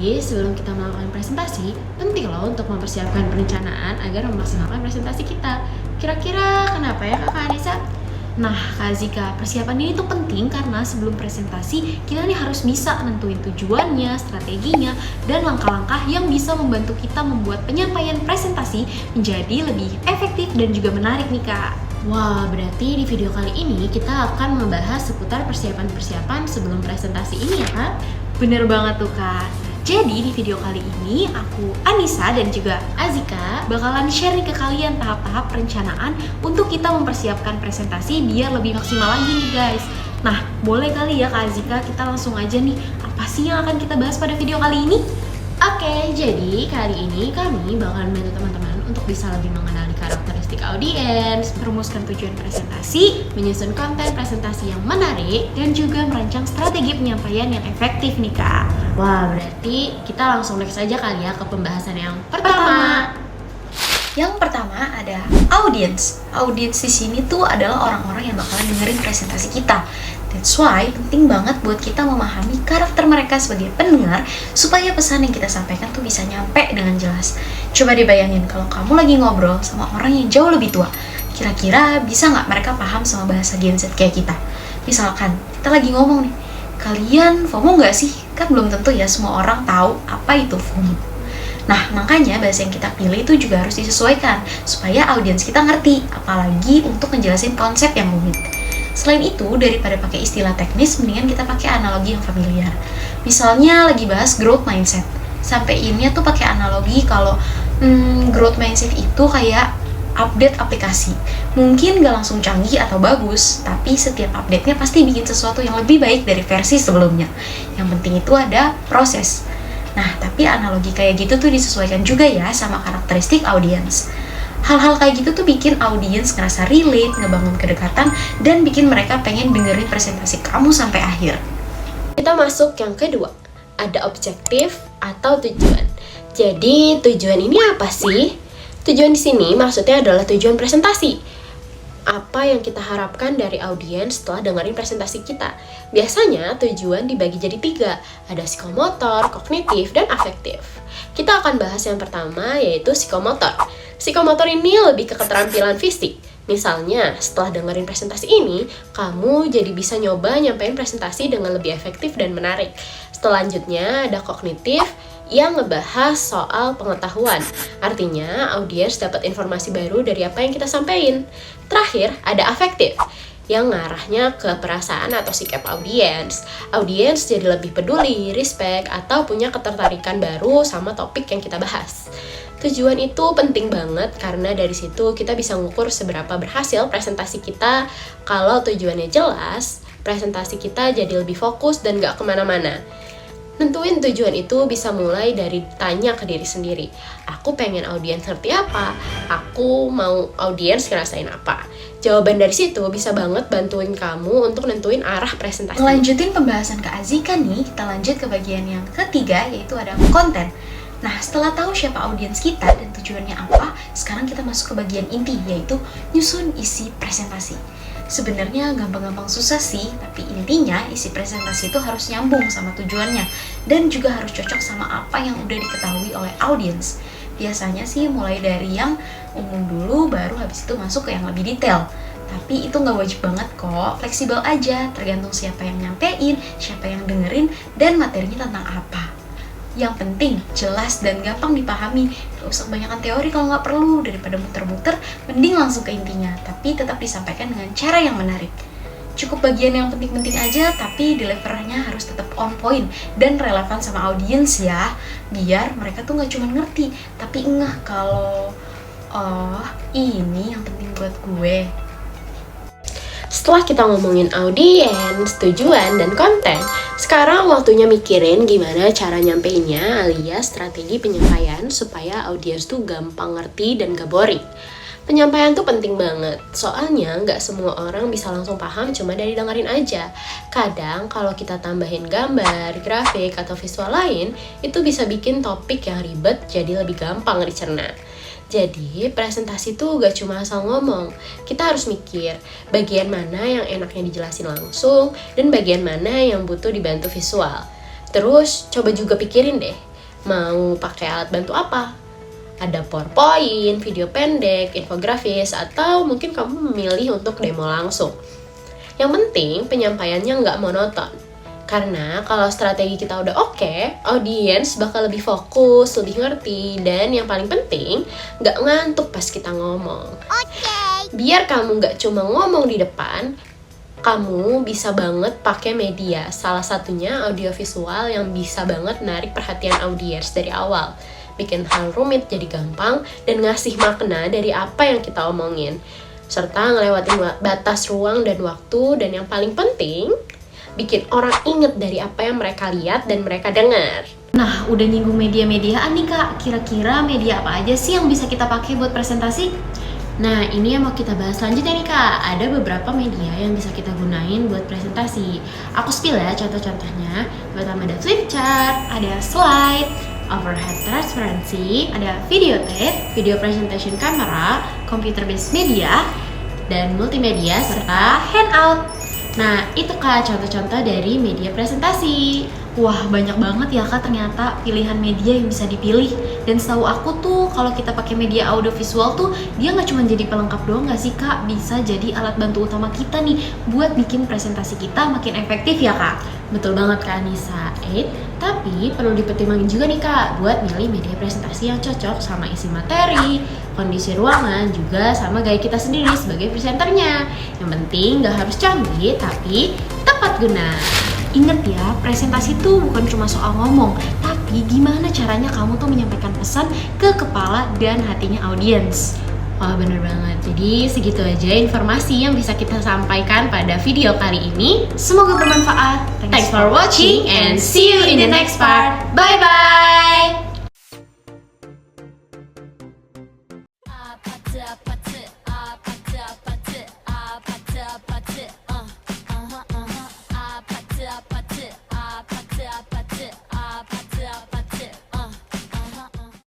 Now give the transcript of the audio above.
Jadi, sebelum kita melakukan presentasi, penting loh untuk mempersiapkan perencanaan agar memaksimalkan presentasi kita. Kira-kira kenapa ya Kakak Anissa? Nah, Kak Zika, persiapan ini tuh penting karena sebelum presentasi, kita nih harus bisa nentuin tujuannya, strateginya, dan langkah-langkah yang bisa membantu kita membuat penyampaian presentasi menjadi lebih efektif dan juga menarik nih Kak. Wah, berarti di video kali ini kita akan membahas seputar persiapan-persiapan sebelum presentasi ini ya Kak? Bener banget tuh Kak. Jadi di video kali ini aku, Anissa dan juga Azika bakalan share nih ke kalian tahap-tahap perencanaan untuk kita mempersiapkan presentasi biar lebih maksimal lagi nih guys. Nah, boleh kali ya Kak Azika kita langsung aja nih, apa sih yang akan kita bahas pada video kali ini? Oke, jadi kali ini kami bakalan membantu teman-teman untuk bisa lebih mengenali karakteristik audiens, merumuskan tujuan presentasi, menyusun konten presentasi yang menarik, dan juga merancang strategi penyampaian yang efektif nih Kak. Wah, berarti kita langsung next aja kali ya ke pembahasan yang pertama. Yang pertama ada audience. Audience di sini tuh adalah orang-orang yang bakalan dengerin presentasi kita. That's why penting banget buat kita memahami karakter mereka sebagai pendengar supaya pesan yang kita sampaikan tuh bisa nyampe dengan jelas. Coba dibayangin kalau kamu lagi ngobrol sama orang yang jauh lebih tua. Kira-kira bisa nggak mereka paham sama bahasa Gen Z kayak kita? Misalkan kita lagi ngomong nih, kalian FOMO nggak sih? Kan belum tentu ya semua orang tahu apa itu FOMO. Nah, makanya bahasa yang kita pilih itu juga harus disesuaikan supaya audiens kita ngerti, apalagi untuk ngejelasin konsep yang rumit. Selain itu, daripada pakai istilah teknis, mendingan kita pakai analogi yang familiar. Misalnya lagi bahas growth mindset. Sampeinnya tuh pakai analogi kalau growth mindset itu kayak update aplikasi. Mungkin gak langsung canggih atau bagus, tapi setiap update-nya pasti bikin sesuatu yang lebih baik dari versi sebelumnya. Yang penting itu ada proses. Nah, tapi analogi kayak gitu tuh disesuaikan juga ya sama karakteristik audiens. Hal-hal kayak gitu tuh bikin audiens ngerasa relate, ngebangun kedekatan, dan bikin mereka pengen dengerin presentasi kamu sampai akhir. Kita masuk yang kedua, ada objektif atau tujuan. Jadi, tujuan ini apa sih? Tujuan di sini maksudnya adalah tujuan presentasi. Apa yang kita harapkan dari audiens setelah dengerin presentasi kita. Biasanya tujuan dibagi jadi 3, ada psikomotor, kognitif, dan afektif. Kita akan bahas yang pertama yaitu psikomotor. Psikomotor ini lebih ke keterampilan fisik. Misalnya, setelah dengerin presentasi ini, kamu jadi bisa nyoba nyampein presentasi dengan lebih efektif dan menarik. Selanjutnya ada kognitif, yang ngebahas soal pengetahuan. Artinya, audiens dapat informasi baru dari apa yang kita sampaikan. Terakhir, ada afektif, yang ngarahnya ke perasaan atau sikap audiens. Audiens jadi lebih peduli, respect, atau punya ketertarikan baru sama topik yang kita bahas. Tujuan itu penting banget karena dari situ kita bisa ngukur seberapa berhasil presentasi kita. Kalau tujuannya jelas, presentasi kita jadi lebih fokus dan gak kemana-mana. Nentuin tujuan itu bisa mulai dari tanya ke diri sendiri. Aku pengen audiens ngerti apa? Aku mau audiens ngerasain apa? Jawaban dari situ bisa banget bantuin kamu untuk nentuin arah presentasi. Lanjutin pembahasan ke Azika nih, kita lanjut ke bagian yang ketiga, yaitu ada konten. Nah, setelah tahu siapa audiens kita dan tujuannya apa, sekarang kita masuk ke bagian inti, yaitu nyusun isi presentasi. Sebenarnya gampang-gampang susah sih, tapi intinya isi presentasi itu harus nyambung sama tujuannya dan juga harus cocok sama apa yang udah diketahui oleh audiens. Biasanya sih mulai dari yang umum dulu, baru habis itu masuk ke yang lebih detail. Tapi itu nggak wajib banget kok, fleksibel aja, tergantung siapa yang nyampein, siapa yang dengerin, dan materinya tentang apa. Yang penting, jelas dan gampang dipahami. Gak usah kebanyakan teori kalau nggak perlu. Daripada muter-muter, mending langsung ke intinya. Tapi tetap disampaikan dengan cara yang menarik. Cukup bagian yang penting-penting aja, tapi delivernya harus tetap on point dan relevan sama audiens ya. Biar mereka tuh nggak cuma ngerti, tapi ngeh kalau, oh ini yang penting buat gue. Setelah kita ngomongin audiens, tujuan, dan konten, sekarang waktunya mikirin gimana cara nyampeinnya alias strategi penyampaian supaya audiens tuh gampang ngerti dan gak boring. Penyampaian tuh penting banget, soalnya nggak semua orang bisa langsung paham cuma dari dengerin aja. Kadang kalau kita tambahin gambar, grafik, atau visual lain, itu bisa bikin topik yang ribet jadi lebih gampang dicerna. Jadi, presentasi tuh gak cuma asal ngomong. Kita harus mikir bagian mana yang enaknya dijelasin langsung dan bagian mana yang butuh dibantu visual. Terus, coba juga pikirin deh, Mau pakai alat bantu apa? Ada PowerPoint, video pendek, infografis, atau mungkin kamu memilih untuk demo langsung. Yang penting penyampaiannya nggak monoton. Karena kalau strategi kita udah oke, audiens bakal lebih fokus, lebih ngerti, dan yang paling penting, nggak ngantuk pas kita ngomong. Biar kamu nggak cuma ngomong di depan, kamu bisa banget pakai media. Salah satunya audiovisual yang bisa banget narik perhatian audiens dari awal. Bikin hal rumit jadi gampang, dan ngasih makna dari apa yang kita omongin. Serta ngelewatin batas ruang dan waktu, dan yang paling penting, bikin orang inget dari apa yang mereka lihat dan mereka dengar. Nah, udah nyinggung media-mediaan nih Kak, kira-kira media apa aja sih yang bisa kita pakai buat presentasi? Nah, ini yang mau kita bahas selanjutnya nih Kak. Ada beberapa media yang bisa kita gunain buat presentasi. Aku spill ya contoh-contohnya. Pertama ada flip chart, ada slide, overhead transparency, ada video tape, video presentation camera, computer based media, dan multimedia, serta handout. Nah, itu Kak contoh-contoh dari media presentasi. Wah, banyak banget ya Kak ternyata pilihan media yang bisa dipilih. Dan setahu aku tuh kalau kita pakai media audiovisual tuh dia nggak cuma jadi pelengkap doang nggak sih Kak? Bisa jadi alat bantu utama kita nih buat bikin presentasi kita makin efektif ya Kak? Betul banget Kak Anissa. Tapi perlu dipertimbangin juga nih Kak buat milih media presentasi yang cocok sama isi materi, kondisi ruangan, juga sama gaya kita sendiri sebagai presenternya. Yang penting nggak harus canggih, tapi tepat guna. Ingat ya, presentasi tuh bukan cuma soal ngomong, tapi gimana caranya kamu tuh menyampaikan pesan ke kepala dan hatinya audiens. Wah, bener banget. Jadi segitu aja informasi yang bisa kita sampaikan pada video kali ini. Semoga bermanfaat. Thanks for watching and see you in the next part. Bye-bye!